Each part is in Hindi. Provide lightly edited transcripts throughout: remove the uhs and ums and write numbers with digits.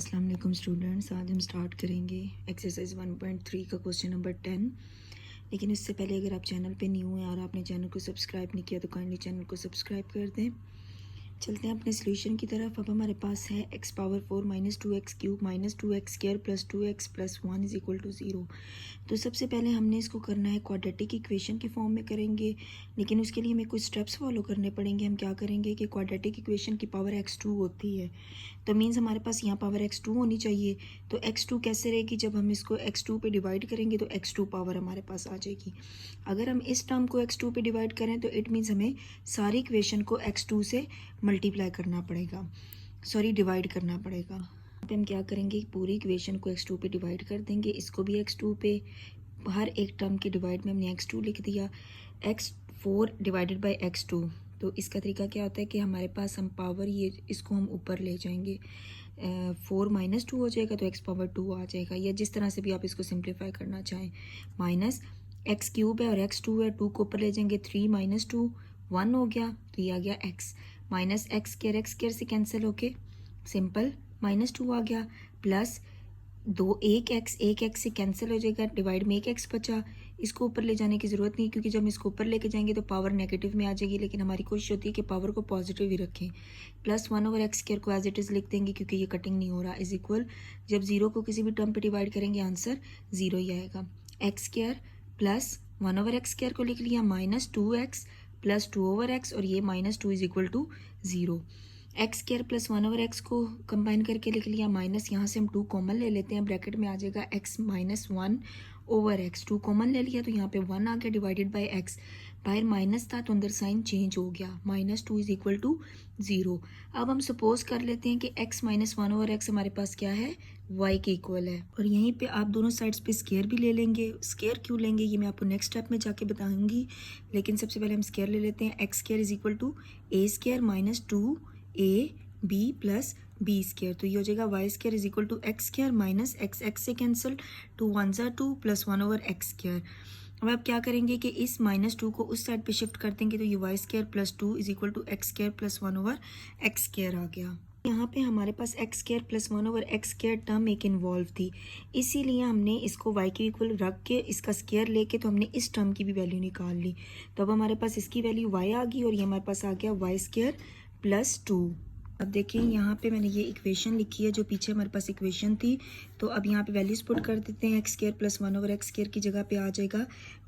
अस्सलाम वालेकुम स्टूडेंट्स, आज हम स्टार्ट करेंगे एक्सरसाइज 1.3 का क्वेश्चन नंबर 10। लेकिन इससे पहले अगर आप चैनल पे न्यू हैं और आपने चैनल को सब्सक्राइब नहीं किया तो काइंडली चैनल को सब्सक्राइब कर दें। चलते हैं अपने सोल्यूशन की तरफ। अब हमारे पास है x power 4 minus 2x cube minus 2x square plus 2x plus 1 is equal to 0। तो सबसे पहले हमने इसको करना है क्वाड्रेटिक इक्वेशन के फॉर्म में करेंगे, लेकिन उसके लिए हमें कुछ स्टेप्स फॉलो करने पड़ेंगे। हम क्या करेंगे कि क्वाड्रेटिक इक्वेशन की पावर x2 होती है, तो मीन्स हमारे पास यहाँ पावर x2 होनी चाहिए। तो x2 कैसे रहेगी, जब हम इसको x2 पे डिवाइड करेंगे तो x2 पावर हमारे पास आ जाएगी। अगर हम इस टर्म को x2 पे डिवाइड करें तो इट मीन्स हमें सारी इक्वेशन को x2 से मल्टीप्लाई करना पड़ेगा, डिवाइड करना पड़ेगा। यहाँ पे हम क्या करेंगे, पूरी इक्वेशन को x2 पे डिवाइड कर देंगे, इसको भी x2 पे। हर एक टर्म के डिवाइड में हमने x2 लिख दिया, x4 डिवाइडेड बाई x2। तो इसका तरीका क्या होता है कि हमारे पास हम पावर ये इसको हम ऊपर ले जाएंगे, 4 माइनस 2 हो जाएगा तो x पावर 2 आ जाएगा, या जिस तरह से भी आप इसको सिंप्लीफाई करना चाहें। माइनस x क्यूब है और x2 है, 2 को ऊपर ले जाएंगे, 3 माइनस 2 1 हो गया, तो ये आ गया x माइनस एक्स स्क्वायर से कैंसिल होके सिंपल माइनस 2 आ गया, प्लस एक एक्स से कैंसिल हो जाएगा, डिवाइड में एक एक्स बचा। इसको ऊपर ले जाने की ज़रूरत नहीं, क्योंकि जब हम इसको ऊपर लेके जाएंगे तो पावर नेगेटिव में आ जाएगी, लेकिन हमारी कोशिश होती है कि पावर को पॉजिटिव ही रखें। प्लस 1 ओवर एक्स स्क्वायर को एज इट इज़ लिख देंगे, क्योंकि ये कटिंग नहीं हो रहा, इज इक्वल जब 0 को किसी भी टर्म पे डिवाइड करेंगे आंसर 0 ही आएगा। X square plus 1 over x square को लिख लिया, minus 2x plus 2 over x, और ये minus 2 is equal to 0। X square plus 1 over x को कंबाइन करके लिख लिया, माइनस यहाँ से हम 2 कॉमन ले लेते हैं, ब्रैकेट में आ जाएगा x minus 1 over x. 2 common ले लिया तो यहाँ पे 1 आ गया, डिवाइडेड बाई x। बाहर माइनस था तो अंदर साइन चेंज हो गया, माइनस 2 इज इक्वल टू 0। अब हम सपोज कर लेते हैं कि x माइनस 1 ओवर एक्स हमारे पास क्या है, y के इक्वल है। और यहीं पे आप दोनों साइड्स पे स्केयर भी ले लेंगे। स्केयर क्यों लेंगे ये मैं आपको नेक्स्ट स्टेप में जाके बताऊंगी, लेकिन सबसे पहले हम स्केयर ले लेते हैं। X square is equal to a square minus 2a b plus b square, तो ये हो जाएगा y square is equal to x square minus x x से कैंसिल, 2 1 ज़ा 2 प्लस 1 ओवर एक्स स्केयर। अब आप क्या करेंगे कि इस माइनस 2 को उस साइड पे शिफ्ट कर देंगे, तो ये Y square plus 2 is equal to x square plus 1 over X square आ गया। यहाँ पे हमारे पास X square plus 1 over X square term एक इन्वॉल्व थी, इसीलिए हमने इसको y के इक्वल रख के इसका स्केयर लेके तो हमने इस टर्म की भी वैल्यू निकाल ली। तो अब हमारे पास इसकी वैल्यू y आ गई, और ये हमारे पास आ गया वाई स्केयर प्लस 2। अब देखिए यहाँ पे मैंने ये इक्वेशन लिखी है जो पीछे हमारे पास इक्वेशन थी, तो अब यहाँ पे वैल्यूज पुट कर देते हैं। X square plus 1 over X square की जगह पे आ जाएगा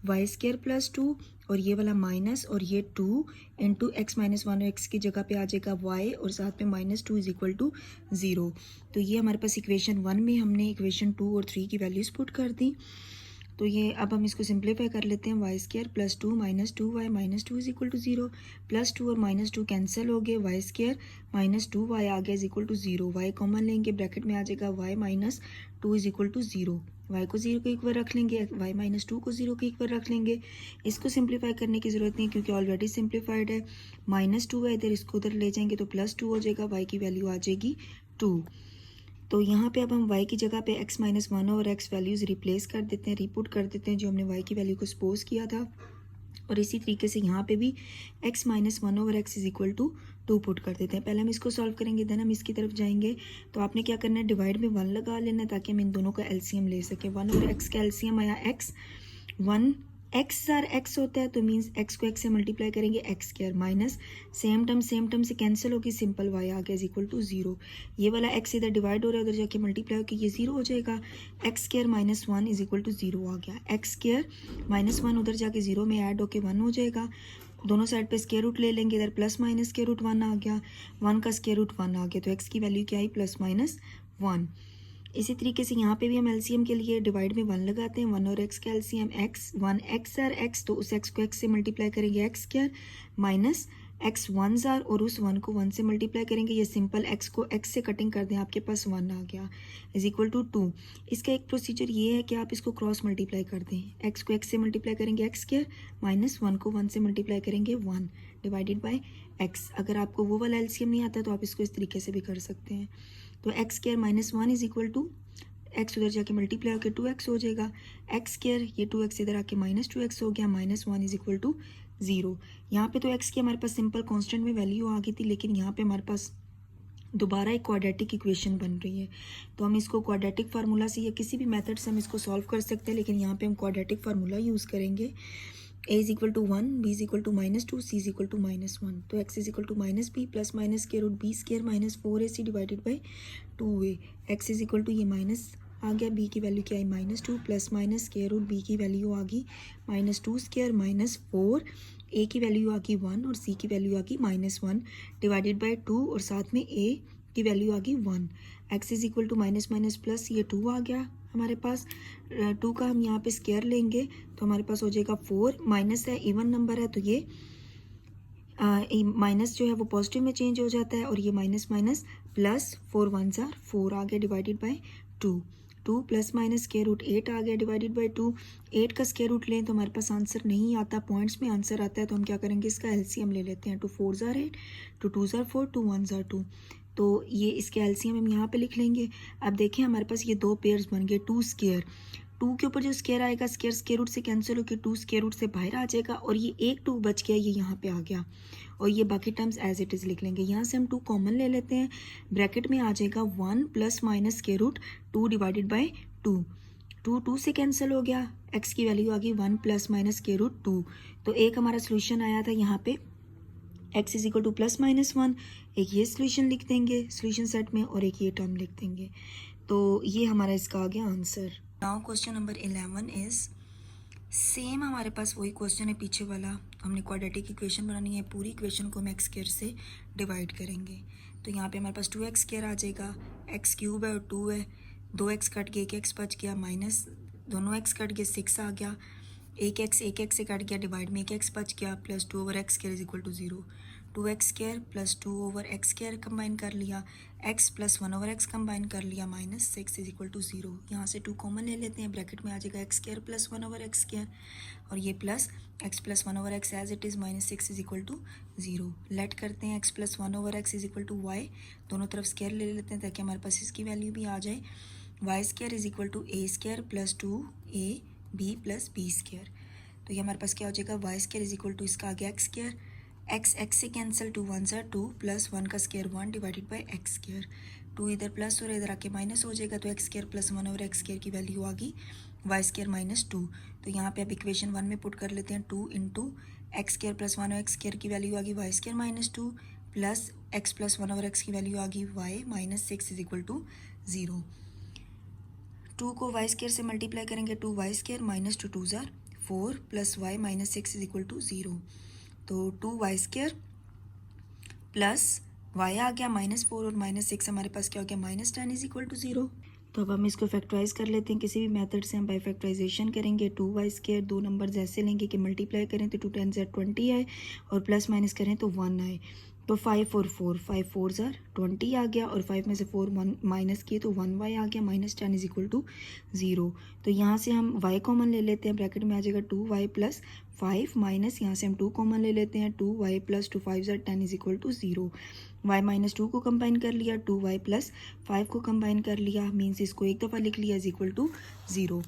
वाई स्केयर प्लस 2, और ये वाला माइनस, और ये 2 इंटू एक्स माइनस 1 एक्स की जगह पे आ जाएगा y, और साथ में माइनस 2 इज इक्वल टू 0। तो ये हमारे पास इक्वेशन 1 में हमने इक्वेशन 2 और 3 की वैल्यूज पुट कर दी। तो ये अब हम इसको सिंप्लीफाई कर लेते हैं। Y square plus 2 minus 2y minus 2 is equal to 0, plus 2 और माइनस 2 कैंसिल हो गए, वाई स्केयर माइनस 2y आ गया is equal to 0। Y common लेंगे, ब्रैकेट में आ जाएगा y minus 2 is equal to 0। y को 0 के इक्वल रख लेंगे, y माइनस 2 को 0 के इक्वल रख लेंगे। इसको सिंप्लीफाई करने की ज़रूरत नहीं क्योंकि ऑलरेडी सिंप्लीफाइड है। माइनस 2 है इधर, इसको उधर ले जाएंगे तो प्लस 2 हो जाएगा, y की वैल्यू आ जाएगी 2। तो यहाँ पे अब हम y की जगह पे x माइनस 1 और x वैल्यूज़ रिप्लेस कर देते हैं, रिपुट कर देते हैं जो हमने y की वैल्यू को सपोज किया था। और इसी तरीके से यहाँ पे भी x minus 1 over x is equal to 2 put कर देते हैं। पहले हम इसको सॉल्व करेंगे, देन हम इसकी तरफ जाएंगे। तो आपने क्या करना है, डिवाइड में 1 लगा लेना है ताकि हम इन दोनों का एलसीएम ले सकें। 1 ओवर एक्स का एलसीएम आया x, 1 x आर x होता है, तो मीन्स x को x से मल्टीप्लाई करेंगे x square, minus same term से कैंसिल होगी, सिंपल y आ गया इज इक्वल टू 0। ये वाला x इधर डिवाइड हो रहा है, उधर जाके मल्टीप्लाई होकर ये 0 हो जाएगा। X square minus 1 is equal to 0 आ गया। एक्स स्क्वायर माइनस 1 उधर जाके 0 में ऐड होके 1 हो जाएगा। दोनों साइड पे स्क्वायर रूट ले लेंगे, इधर प्लस माइनस स्क्वायर रूट 1 आ गया, 1 का स्क्वायर रूट 1 आ गया, तो x की वैल्यू क्या आई, प्लस माइनस 1। इसी तरीके से यहाँ पे भी हम एलसीएम के लिए डिवाइड में 1 लगाते हैं। 1 और x का एलसीएम x, 1 x आर x, तो उस x को x से मल्टीप्लाई करेंगे एक्स स्क्वायर, माइनस x 1 जार, और उस 1 को 1 से मल्टीप्लाई करेंगे। ये सिंपल x को x से कटिंग कर दें, आपके पास 1 आ गया इज इक्वल टू 2। इसका एक प्रोसीजर ये है कि आप इसको क्रॉस मल्टीप्लाई कर दें। x को x से मल्टीप्लाई करेंगे एक्स स्क्वायर, माइनस 1 को 1 से मल्टीप्लाई करेंगे 1 डिवाइडेड बाई x। अगर आपको वो वाला एलसीएम नहीं आता तो आप इसको इस तरीके से भी कर सकते हैं। तो x square minus 1 is equal to x उधर जाके मल्टीप्लाई होकर 2x हो जाएगा, एक्स स्क्वायर ये 2x इधर आके माइनस 2x हो गया, माइनस 1 इज इक्वल टू 0। यहाँ पे तो x की हमारे पास सिंपल कांस्टेंट में वैल्यू आ गई थी, लेकिन यहाँ पे हमारे पास दोबारा एक क्वाड्रेटिक इक्वेशन बन रही है। तो हम इसको क्वाड्रेटिक फार्मूला से या किसी भी मेथड से हम इसको सॉल्व कर सकते हैं, लेकिन यहाँ पे हम क्वाड्रेटिक फार्मूला यूज़ करेंगे। a is equal to 1, b is equal to -2, c is equal to -1। तो x is equal to -b plus minus square root b square minus 4ac divided by 2a। x is equal to ये माइनस आ गया, b की वैल्यू क्या आई -2 plus minus square root b की वैल्यू आ गई -2 स्क्वायर माइनस 4, a की वैल्यू आ गई 1 और c की वैल्यू आ गई -1 डिवाइडेड बाई 2 और साथ में a की वैल्यू आ गई 1। x is equal to minus minus plus ये 2 आ गया हमारे पास, 2 का हम यहाँ पे स्क्वायर लेंगे तो हमारे पास हो जाएगा 4, माइनस है इवन नंबर है तो ये माइनस जो है वो पॉजिटिव में चेंज हो जाता है और ये माइनस माइनस प्लस 4 1 जार 4 आ गया divided by 2। 2 plus minus square root 8 आ गया डिवाइडेड बाई 2। 8 का स्क्वायर रूट लें तो हमारे पास आंसर नहीं आता, पॉइंट्स में आंसर आता है। तो हम क्या करेंगे, इसका एलसीएम ले लेते हैं। 2 4 जार 8, 2 2 जार 4, 2 1 जार 2। तो ये इसके एलसीएम हम यहाँ पे लिख लेंगे। अब देखें हमारे पास ये दो पेयर्स बन गए, 2 स्क्वायर, 2 के ऊपर जो स्क्वायर आएगा स्क्वायर स्क्वायर रूट से कैंसिल होकर 2 स्क्वायर रूट से बाहर आ जाएगा और ये एक 2 बच गया, ये यहाँ पे आ गया और ये बाकी टर्म्स एज इट इज़ लिख लेंगे। यहाँ से हम 2 कॉमन ले लेते हैं, ब्रैकेट में आ जाएगा 1 plus minus square root 2 divided by 2। 2 2 से कैंसिल हो गया, x की वैल्यू आ गई 1 प्लस माइनस स्क्वायर रूट 2। तो एक हमारा सोल्यूशन आया था यहाँ पे x is equal two plus minus 1, एक ये सोल्यूशन लिख देंगे सोल्यूशन सेट में और एक ये टर्म लिख देंगे। तो ये हमारा इसका आ गया answer. Now question number 11 is same, हमारे पास वही क्वेश्चन है पीछे वाला। हमने क्वाड्रेटिक इक्वेशन बनानी है, पूरी इक्वेशन को हम एक्स स्क्वायर से डिवाइड करेंगे। तो यहाँ पे हमारे पास 2x स्क्वायर आ जाएगा, x क्यूब है और 2 है, 2x कट गया, 1x बच गया, माइनस दोनों x कट गए 6 आ गया, 1x से कट गया, डिवाइड में 1x बच गया, plus 2 over x square is equal to 0। 2x square plus 2 over x square combine कर लिया, x plus 1 over x combine कर लिया, माइनस 6 इज इक्वल टू 0। यहाँ से 2 कॉमन ले लेते हैं, ब्रैकेट में आ जाएगा x square plus 1 over x square और ये plus x plus 1 over x as it is minus 6 is equal to 0। Let करते हैं x plus 1 over x is equal to y, दोनों तरफ स्क्वायर ले लेते हैं ताकि हमारे पास इसकी वैल्यू भी आ जाए। Y square is equal to a square plus 2ab plus b square. तो ये हमारे पास क्या हो जाएगा, y square is equal to इसका आ गया एक्स स्क्वायर, x से कैंसिल, 2 1 ज़ा 2 प्लस 1 का square 1 divided by x square. 2 इधर प्लस और इधर आके माइनस हो जाएगा, तो x square plus 1 over x square की वैल्यू आ गई वाई स्क्वायर माइनस 2। तो यहाँ पे अब इक्वेशन 1 में पुट कर लेते हैं, 2 into x square plus 1 over x square की वैल्यू आ गई y square minus 2 plus x plus 1 over x की वैल्यू आ गई y minus 6 is equal to 0। 2 को वाई स्क्वायर से मल्टीप्लाई करेंगे, 2 वाई स्क्वायर माइनस 2 2 ज़ार 4 plus y minus 6 is equal to 0। तो 2 वाई स्क्वायर प्लस वाई आ गया -4 और -6 हमारे पास क्या हो गया -10 इज इक्वल टू 0। तो अब हम इसको फैक्टराइज कर लेते हैं, किसी भी मेथड से हम बाय फैक्टराइजेशन करेंगे। 2y स्क्वायर, दो नंबर ऐसे लेंगे कि मल्टीप्लाई करें तो 2 10 ज़ार 20 आए और प्लस माइनस करें तो 1 आए। तो 5 और 4, 5 4 ज़ार 20 आ गया और 5 में से 4 1 माइनस किए तो 1y आ गया, -10 इज इक्वल टू 0। तो यहाँ से हम y कॉमन ले लेते हैं, ब्रैकेट में आ जाएगा 2y प्लस 5 माइनस यहाँ से हम 2 कॉमन ले लेते हैं, 2y प्लस 2 5 ज़ार 10 is equal to 0। y minus 2 को कंबाइन कर लिया, 2y प्लस 5 को कंबाइन कर लिया, मीन्स इसको एक दफ़ा लिख लिया इज इक्वल टू 0।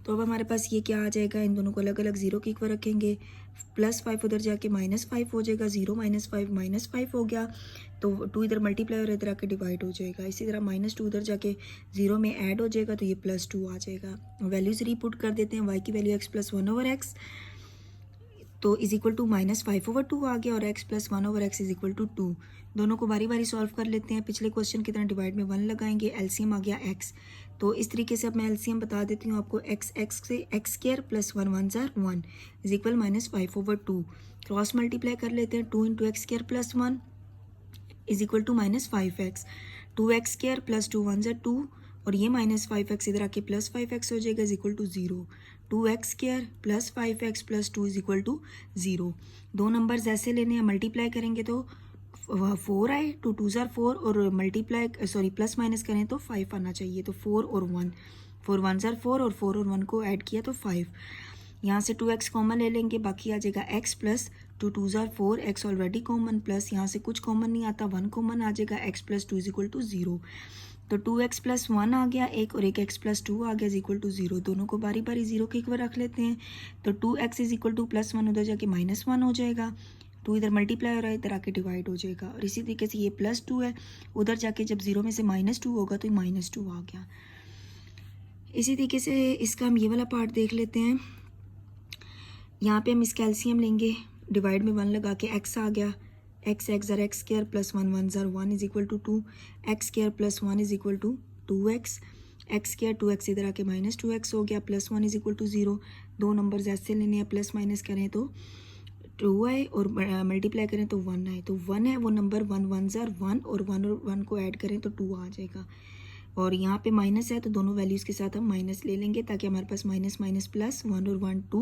तो अब हमारे पास ये क्या आ जाएगा, इन दोनों को अलग अलग 0 के इक्वल रखेंगे, +5 उधर जाके -5 हो जाएगा, 0 -5 -5 हो गया, तो 2 इधर मल्टीप्लाई और इधर आके डिवाइड हो जाएगा। इसी तरह -2 उधर जाके 0 में ऐड हो जाएगा तो ये +2 आ जाएगा। वैल्यूज़ रीपुट कर देते हैं, y की value x plus 1 over x तो इज इक्वल टू -5 ओवर 2 आ गया और x plus 1 over x is equal to 2। दोनों को बारी बारी सॉल्व कर लेते हैं, पिछले क्वेश्चन की तरह डिवाइड में 1 लगाएंगे, एलसीएम आ गया x। तो इस तरीके से अब मैं एलसीएम बता देती हूँ आपको, x से एक्स स्क्वायर प्लस 1 1 ज़ार 1 is equal -5 over 2। Cross multiply कर लेते हैं, 2 into x square plus 1 is equal to -5x, 2x square plus 2 1 ज़ार 2 और ये -5x इधर आके प्लस 5x हो जाएगा is equal to 0। 2x square plus 5x plus 2 is equal to 0। दो नंबर्स ऐसे लेने हैं, मल्टीप्लाई करेंगे तो 4 आए, 2 2 ज़ार 4 और मल्टीप्लाई प्लस माइनस करें तो 5 आना चाहिए, तो 4 और 1, 4 1 ज़ार 4 और 4 और 1 को ऐड किया तो 5। यहाँ से 2x कॉमन ले लेंगे, बाकी आ जाएगा x प्लस 2 2 ज़ार 4, x ऑलरेडी कॉमन, प्लस यहाँ से कुछ कॉमन नहीं आता, 1 कॉमन आ जाएगा, x plus 2 is equal to 0। तो 2x प्लस 1 आ गया एक और एक x प्लस 2 आ गया इज इक्वल टू 0। दोनों को बारी बारी 0 के इक्वल रख लेते हैं, तो 2x इज इक्वल टू +1 उधर जाके -1 हो जाएगा, 2 इधर मल्टीप्लाई हो रहा है, इधर आके डिवाइड हो जाएगा। और इसी तरीके से ये +2 है, उधर जाके जब 0 में से -2 होगा तो -2 आ गया। इसी तरीके से इसका हम ये वाला पार्ट देख लेते हैं। यहाँ पे हम इसका एलसीएम लेंगे, डिवाइड में 1 लगा के x आ गया, x ज़र x स्क्वायर प्लस 1 1 ज़र 1 is equal to 2, x square plus 1 is equal to 2x, x square 2x इधर आके -2x हो गया, प्लस 1 इज इक्वल टू 0। दो नंबर्स ऐसे लेने हैं, प्लस माइनस करें तो 2 आए और मल्टीप्लाई करें तो 1 आए, तो 1 है वो नंबर 1 1 ज़र 1 और 1 को ऐड करें तो 2 आ जाएगा। और यहाँ पे माइनस है तो दोनों वैल्यूज़ के साथ हम माइनस ले लेंगे ताकि हमारे पास माइनस माइनस प्लस 1 और 1 2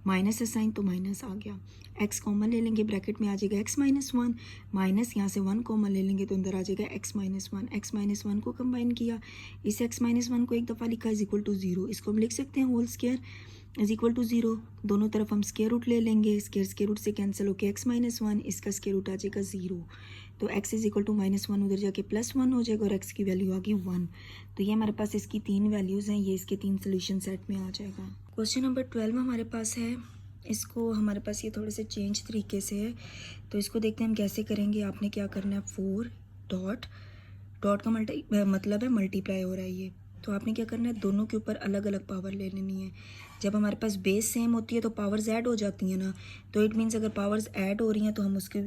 माइनस है साइन तो माइनस आ गया। x कॉमन ले लेंगे, ब्रैकेट में आ जाएगा x-1 माइनस यहाँ से 1 कॉमन ले लेंगे तो अंदर आ जाएगा x-1। x-1 को कंबाइन किया, इस x-1 को एक दफ़ा लिखा इज इक्वल टू 0, इसको हम लिख सकते हैं whole square is equal to 0। दोनों तरफ हम स्क्वायर रूट ले लेंगे, स्क्वायर रूट से कैंसिल होकर x-1, इसका स्क्वायर रूट आ जाएगा 0। तो x इज इक्वल टू -1 उधर जाके +1 हो जाएगा और x की वैल्यू आ गई 1। तो ये हमारे पास इसकी 3 वैल्यूज़ हैं, ये इसके 3 सोल्यूशन सेट में आ जाएगा। क्वेश्चन नंबर 12 हमारे पास है, इसको हमारे पास ये थोड़े से चेंज तरीके से है, तो इसको देखते हैं हम कैसे करेंगे। आपने क्या करना है, 4 डॉट का मतलब है मल्टीप्लाई हो रहा है ये, तो आपने क्या करना है, दोनों के ऊपर अलग अलग पावर ले लेनी है। जब हमारे पास बेस सेम होती है तो पावर्स ऐड हो जाती हैं ना, तो इट मीन्स अगर पावर्स ऐड हो रही हैं तो हम उसके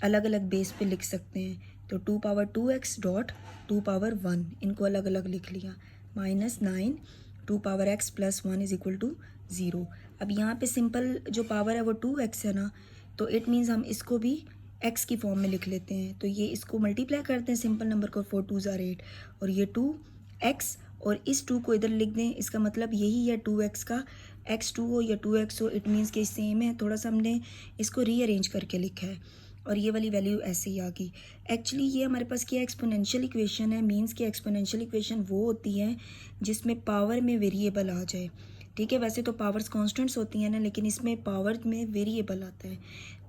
अलग अलग बेस पे लिख सकते हैं। तो 2 पावर 2x डॉट 2 पावर 1 इनको अलग अलग लिख लिया, -9 2 power x plus 1 is equal to 0। अब यहाँ पे सिंपल जो पावर है वो 2x है ना, तो इट मीन्स हम इसको भी x की फॉर्म में लिख लेते हैं। तो ये इसको मल्टीप्लाई करते हैं सिंपल नंबर को, 4 2 ज़ार 8 और ये 2x और इस 2 को इधर लिख दें, इसका मतलब यही है 2x का x 2 हो या 2x हो, इट मीन्स कि सेम है, थोड़ा सा हमने इसको रीअरेंज करके लिखा है और ये वाली वैल्यू ऐसे ही आ गई। एक्चुअली ये हमारे पास क्या एक्सपोनेंशियल इक्वेशन है, मीन्स कि एक्सपोनेंशियल इक्वेशन वो होती है जिसमें पावर में वेरिएबल आ जाए। ठीक है, वैसे तो पावर्स कॉन्स्टेंट्स होती हैं ना, लेकिन इसमें पावर में वेरिएबल आता है।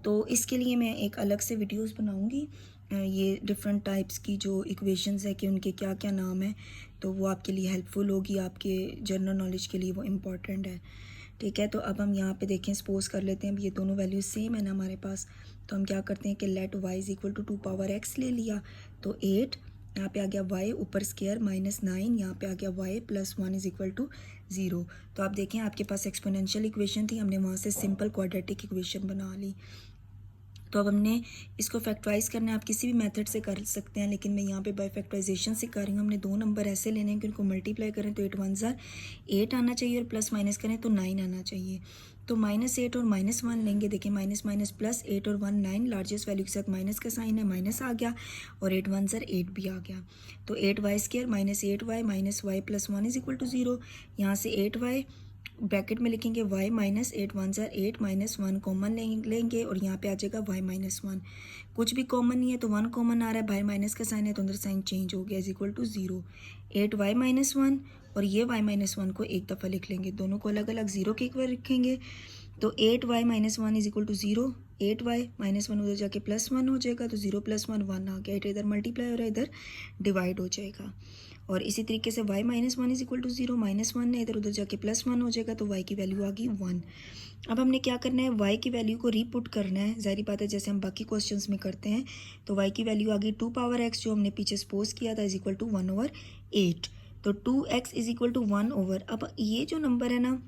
तो इसके लिए मैं एक अलग से वीडियोस बनाऊंगी, ये डिफरेंट टाइप्स की जो इक्वेशंस है कि उनके क्या क्या नाम है, तो वो आपके लिए हेल्पफुल होगी, आपके जनरल नॉलेज के लिए वो इम्पॉर्टेंट है। ठीक है, तो अब हम यहाँ पे देखें, सपोज कर लेते हैं ये दोनों वैल्यूज सेम है ना हमारे पास, तो हम क्या करते हैं कि let y is equal to 2 power x ले लिया, तो 8 यहाँ पे आ गया y ऊपर स्क्वायर -9 यहाँ पे आ गया y plus 1 is equal to 0। तो आप देखें आपके पास एक्सपोनेंशियल इक्वेशन थी, हमने वहाँ से सिंपल क्वाड्रेटिक इक्वेशन बना ली। तो अब हमने इसको फैक्टराइज करना है, आप किसी भी मेथड से कर सकते हैं, लेकिन मैं यहाँ पे बाय फैक्टराइजेशन से कर रही हूँ। हमने दो नंबर ऐसे लेने हैं कि उनको मल्टीप्लाई करें तो 8 1 ज़ार 8 आना चाहिए और प्लस माइनस करें तो 9 आना चाहिए। तो -8 और -1 लेंगे, देखिए माइनस माइनस प्लस 8 और 1 9, लार्जेस्ट वैल्यू के साथ माइनस का साइन है, माइनस आ गया और 8 1 ज़ार 8 भी आ गया। तो 8y square -8y minus y plus 1 is equal to 0। यहाँ से 8y ब्रैकेट में लिखेंगे y माइनस 8 1 ज़ार 8 माइनस 1 कॉमन लेंगे और यहाँ पे आ जाएगा y माइनस 1। कुछ भी कॉमन नहीं है तो 1 कॉमन आ रहा है, बाहर माइनस का साइन है तो अंदर साइन चेंज हो गया, is equal to 0। 8y minus 1 और ये y माइनस 1 को एक दफ़ा लिख लेंगे, दोनों को अलग अलग 0 के इक्वल रखेंगे। तो 8y minus 1 is equal to 0, 8y minus 1 उधर जाके प्लस 1 हो जाएगा, तो 0 प्लस 1 1 आ गया, 8 इधर मल्टीप्लाई हो रहा है, इधर डिवाइड हो जाएगा। और इसी तरीके से y minus 1 is equal to 0, -1 है इधर उधर जाके प्लस 1 हो जाएगा, तो y की वैल्यू आ गई 1। अब हमने क्या करना है, y की वैल्यू को रीपुट करना है, जाहिर बात है जैसे हम बाकी क्वेश्चंस में करते हैं। तो y की वैल्यू आ गई 2 पावर x जो हमने पीछे सपोज किया था इज इक्वल टू 1/8। तो 2x is equal to 1 over, अब ये जो नंबर है ना,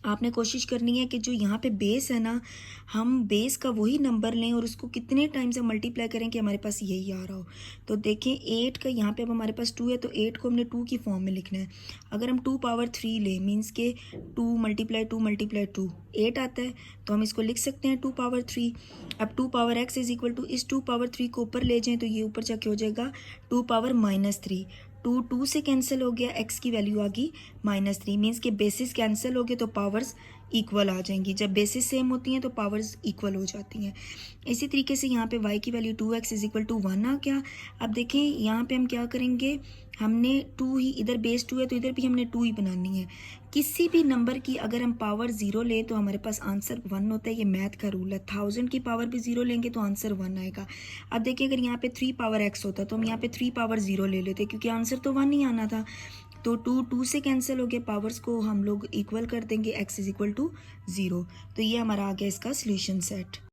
आपने कोशिश करनी है कि जो यहाँ पे बेस है ना, हम बेस का वही नंबर लें और उसको कितने टाइम से मल्टीप्लाई करें कि हमारे पास यही आ रहा हो। तो देखें 8 का यहाँ पे अब हमारे पास 2 है, तो 8 को हमने 2 की फॉर्म में लिखना है। अगर हम 2 पावर 3 लें, मीन्स के 2 मल्टीप्लाई 2 8 आता है, तो हम इसको लिख सकते हैं 2 पावर 3। अब 2 power x is equal to इस 2 पावर 3 को ऊपर ले जाएं तो ये ऊपर जाके हो जाएगा 2 पावर -3। 2 से कैंसिल हो गया, x की वैल्यू आ गई -3, मीन्स के बेसिस कैंसिल हो गए तो पावर्स इक्वल आ जाएंगी। जब बेसिस सेम होती हैं तो पावर्स इक्वल हो जाती हैं। इसी तरीके से यहाँ पे y की value 2x is equal to 1 आ गया। अब देखें यहाँ पे हम क्या करेंगे, हमने 2 ही, इधर बेस 2 है तो इधर भी हमने 2 ही बनानी है। किसी भी नंबर की अगर हम पावर 0 लें तो हमारे पास आंसर 1 होता है, ये मैथ का रूल है। 1000 की पावर भी 0 लेंगे तो आंसर 1 आएगा। अब देखिए अगर यहाँ पे 3 पावर x होता तो हम यहाँ पे 3 पावर 0 ले लेते, क्योंकि आंसर तो 1 ही आना था। तो 2 से कैंसिल हो गया, पावर्स को हम लोग इक्वल कर देंगे, x इज इक्वल टू 0। तो ये हमारा आ गया इसका सोल्यूशन सेट।